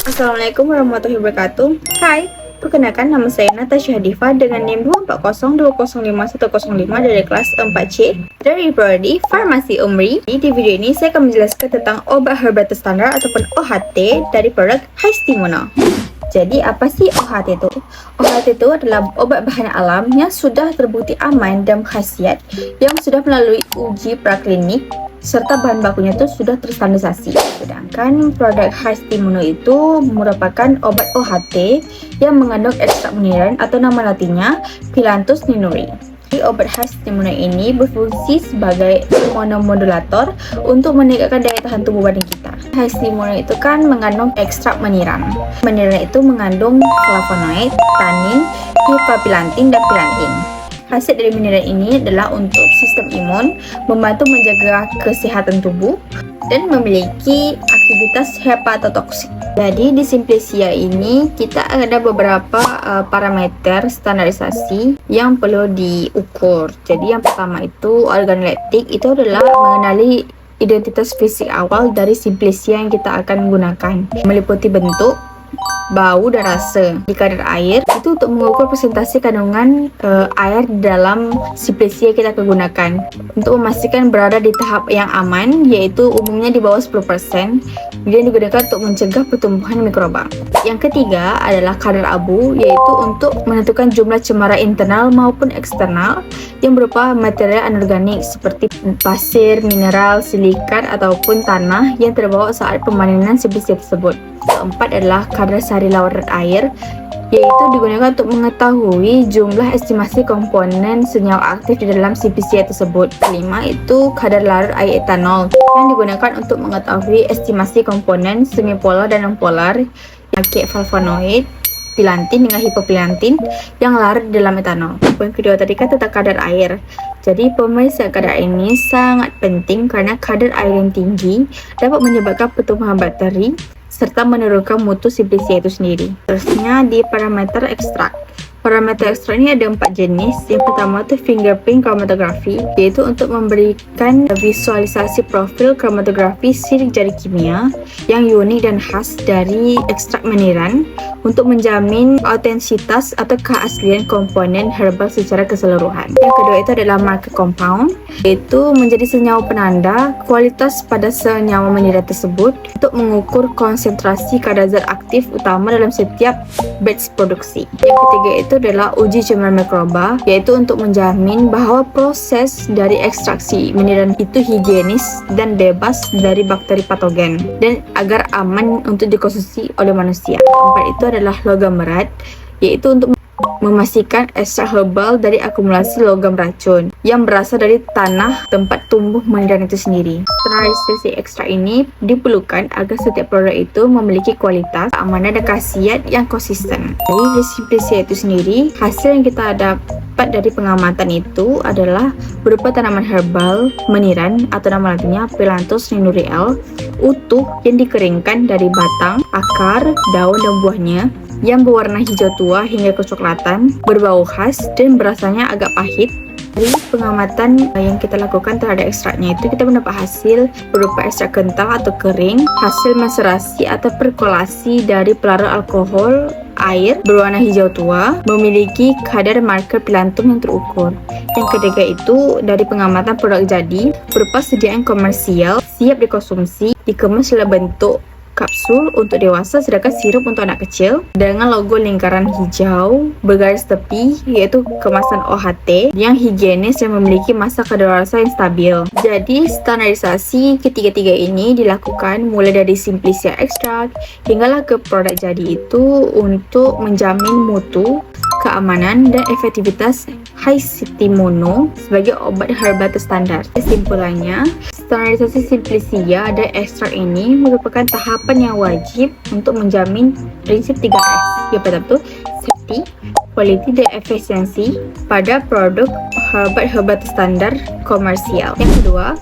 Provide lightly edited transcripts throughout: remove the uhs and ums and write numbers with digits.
Assalamualaikum warahmatullahi wabarakatuh. Hai, perkenalkan nama saya Natasha Hadifa dengan NIM 240205105 dari kelas 4C dari Prodi Farmasi Umri. Di video ini saya akan menjelaskan tentang obat herbal standar ataupun OHT dari produk Haistimono. Jadi apa sih OHT itu? OHT itu adalah obat bahan alam yang sudah terbukti aman dan khasiat yang sudah melalui uji praklinik serta bahan bakunya itu sudah terstandarisasi. Sedangkan produk Haistimono itu merupakan obat OHT yang mengandung ekstrak mineral atau nama latinnya Phyllanthus ninuri. Obat Haistimono ini berfungsi sebagai imunomodulator untuk meningkatkan daya tahan tubuh badan kita. Haistimono itu kan mengandung ekstrak meniran. Meniran itu mengandung flavonoid, tanin, hipapilantin, dan pilantin. Khasiat dari mineral ini adalah untuk sistem imun, membantu menjaga kesehatan tubuh, dan memiliki aktivitas hepatotoksik. Jadi di Simplicia ini kita ada beberapa parameter standarisasi yang perlu diukur. Jadi yang pertama itu organoleptik, itu adalah mengenali identitas fisik awal dari Simplicia yang kita akan gunakan, meliputi bentuk, bau, dan rasa. Di kadar air itu untuk mengukur presentasi kandungan air dalam Simplicia kita akan gunakan untuk memastikan berada di tahap yang aman, yaitu umumnya di bawah 10%. Kemudian digunakan untuk mencegah pertumbuhan mikroba. Yang ketiga adalah kadar abu, yaitu untuk menentukan jumlah cemara internal maupun eksternal yang berupa material anorganik seperti pasir, mineral, silikat, ataupun tanah yang terbawa saat pemanenan Simplicia tersebut. Keempat adalah kadar sari larut air, yaitu digunakan untuk mengetahui jumlah estimasi komponen senyawa aktif di dalam Simplicia tersebut. Kelima itu kadar larut air etanol yang digunakan untuk mengetahui estimasi komponen semipolar dan nonpolar penyakit flavonoid, pilantin dengan hipopilantin yang larut di dalam etanol. Poin kedua tadi kan tentang kadar air. Jadi pemeriksaan kadar ini sangat penting karena kadar air yang tinggi dapat menyebabkan pertumbuhan bakteri serta menurunkan mutu Simplicia itu sendiri. Terusnya di parameter ekstrak. Parameter ekstrak ini ada 4 jenis. Yang pertama itu fingerprint chromatography, yaitu untuk memberikan visualisasi profil kromatografi sidik jari kimia yang unik dan khas dari ekstrak mineral untuk menjamin autentisitas atau keaslian komponen herbal secara keseluruhan. Yang kedua itu adalah marker compound, yaitu menjadi senyawa penanda kualitas pada senyawa mineral tersebut untuk mengukur konsentrasi kadar zat aktif utama dalam setiap batch produksi. Yang ketiga itu adalah uji cemara mikroba, yaitu untuk menjamin bahwa proses dari ekstraksi mineral itu higienis dan bebas dari bakteri patogen dan agar aman untuk dikonsumsi oleh manusia. Keempat itu adalah logam berat, yaitu untuk memastikan ekstrak herbal dari akumulasi logam racun yang berasal dari tanah tempat tumbuh mineral itu sendiri. Standarisasi ekstrak ini diperlukan agar setiap produk itu memiliki kualitas, keamanan, dan khasiat yang konsisten. Dari Simplicia itu sendiri, hasil yang kita dapat dari pengamatan itu adalah berupa tanaman herbal meniran atau nama latinnya Phyllanthus ninuri utuh yang dikeringkan dari batang, akar, daun, dan buahnya yang berwarna hijau tua hingga kecoklatan, berbau khas, dan berasanya agak pahit. Dari pengamatan yang kita lakukan terhadap ekstraknya itu kita mendapat hasil berupa ekstrak kental atau kering, hasil maserasi atau perkolasi dari pelarut alkohol air berwarna hijau tua, memiliki kadar marker pilantum yang terukur. Yang ketiga itu dari pengamatan produk jadi berupa sediaan komersial siap dikonsumsi, dikemas dalam bentuk kapsul untuk dewasa sedangkan sirup untuk anak kecil dengan logo lingkaran hijau bergaris tepi, yaitu kemasan OHT yang higienis yang memiliki masa kadaluarsa yang stabil. Jadi standarisasi ketiga-tiga ini dilakukan mulai dari Simplicia ekstrak hinggalah ke produk jadi itu untuk menjamin mutu, keamanan, dan efektivitas Haistimono sebagai obat herbal terstandar. Kesimpulannya, standarisasi Simplicia dan ekstrak ini merupakan tahapan yang wajib untuk menjamin prinsip 3S. Yang pertama itu safety, quality, dan efisiensi pada produk herbal terstandar komersial. Yang kedua,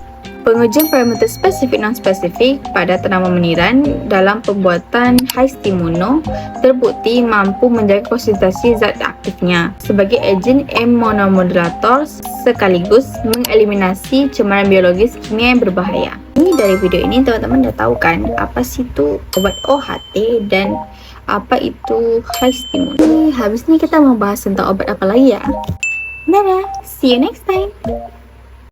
pengujian parameter spesifik non-spesifik pada tanaman meniran dalam pembuatan Haistimono terbukti mampu menjaga konsentrasi zat aktifnya sebagai agen immunomodulator sekaligus mengeliminasi cemaran biologis kimia yang berbahaya. Ini dari video ini teman-teman udah tahu kan apa sih itu obat OHT dan apa itu high stimulant. Habis ini kita mau bahas tentang obat apa lagi ya. Dadah, see you next time.